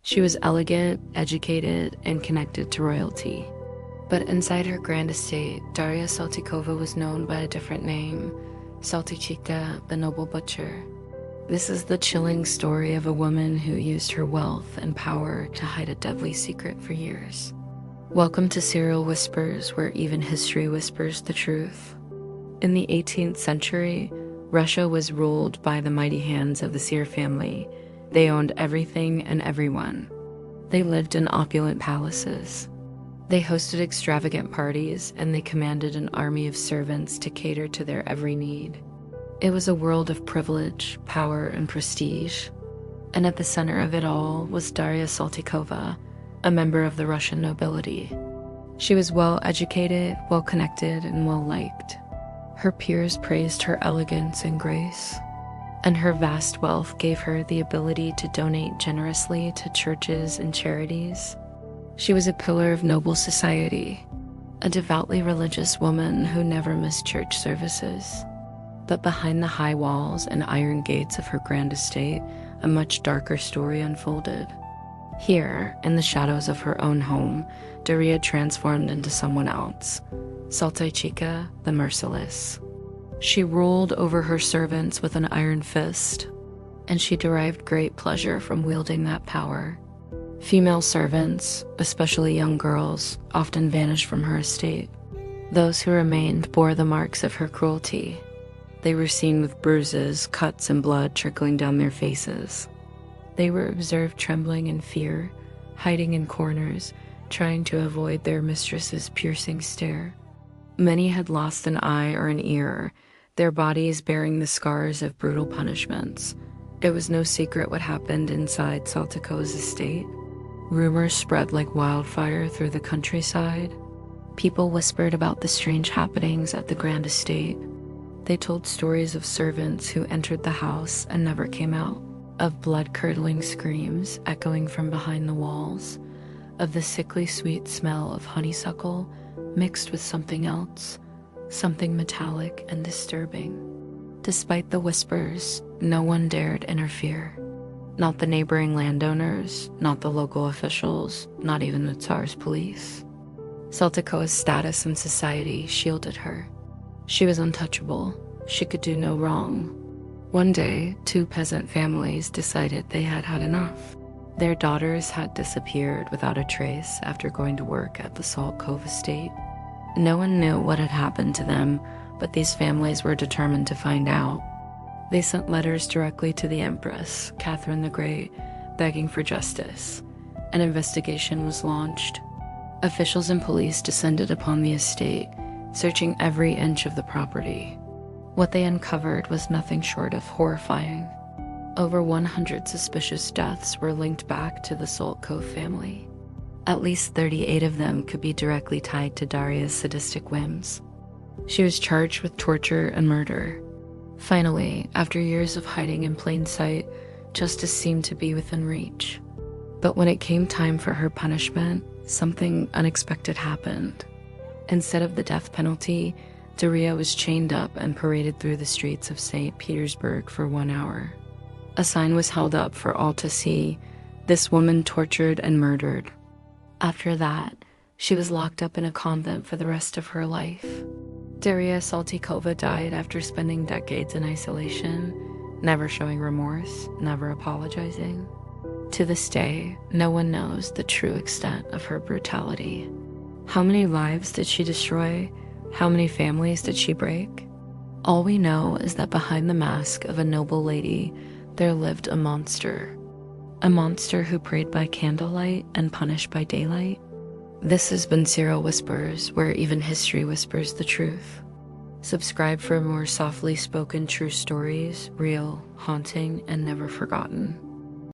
She was elegant, educated, and connected to royalty. But inside her grand estate, Daria Saltychikha was known by a different name, Saltychikha, the noble butcher. This is the chilling story of a woman who used her wealth and power to hide a deadly secret for years. Welcome to Serial Whispers, where even history whispers the truth. In the 18th century, Russia was ruled by the mighty hands of the Tsar family. They owned everything and everyone. They lived in opulent palaces. They hosted extravagant parties, and they commanded an army of servants to cater to their every need. It was a world of privilege, power, and prestige. And at the center of it all was Daria Saltychikha, a member of the Russian nobility. She was well-educated, well-connected, and well-liked. Her peers praised her elegance and grace, and her vast wealth gave her the ability to donate generously to churches and charities. She was a pillar of noble society, a devoutly religious woman who never missed church services. But behind the high walls and iron gates of her grand estate, a much darker story unfolded. Here, in the shadows of her own home, Daria transformed into someone else, Saltychikha the merciless. She ruled over her servants with an iron fist, and she derived great pleasure from wielding that power. Female servants, especially young girls, often vanished from her estate. Those who remained bore the marks of her cruelty. They were seen with bruises, cuts, and blood trickling down their faces. They were observed trembling in fear, hiding in corners, trying to avoid their mistress's piercing stare. Many had lost an eye or an ear, their bodies bearing the scars of brutal punishments. It was no secret what happened inside Saltychikha's estate. Rumors spread like wildfire through the countryside. People whispered about the strange happenings at the grand estate. They told stories of servants who entered the house and never came out, of blood-curdling screams echoing from behind the walls, of the sickly sweet smell of honeysuckle mixed with something else, something metallic and disturbing. Despite the whispers, no one dared interfere. Not the neighboring landowners, not the local officials, not even the Tsar's police. Saltychikha's status in society shielded her. She was untouchable. She could do no wrong. One day, two peasant families decided they had had enough. Their daughters had disappeared without a trace after going to work at the Salt Cove estate. No one knew what had happened to them, but these families were determined to find out. They sent letters directly to the Empress, Catherine the Great, begging for justice. An investigation was launched. Officials and police descended upon the estate, searching every inch of the property. What they uncovered was nothing short of horrifying. Over 100 suspicious deaths were linked back to the Salt Cove family. At least 38 of them could be directly tied to Daria's sadistic whims. She was charged with torture and murder. Finally, after years of hiding in plain sight, justice seemed to be within reach. But when it came time for her punishment, something unexpected happened. Instead of the death penalty, Daria was chained up and paraded through the streets of St. Petersburg for 1 hour. A sign was held up for all to see, "This woman tortured and murdered." After that, she was locked up in a convent for the rest of her life. Daria Saltychikha died after spending decades in isolation, never showing remorse, never apologizing. To this day, no one knows the true extent of her brutality. How many lives did she destroy? How many families did she break? All we know is that behind the mask of a noble lady, there lived a monster. A monster who preyed by candlelight and punished by daylight. This has been Serial Whispers, where even history whispers the truth. Subscribe for more softly spoken true stories, real, haunting, and never forgotten.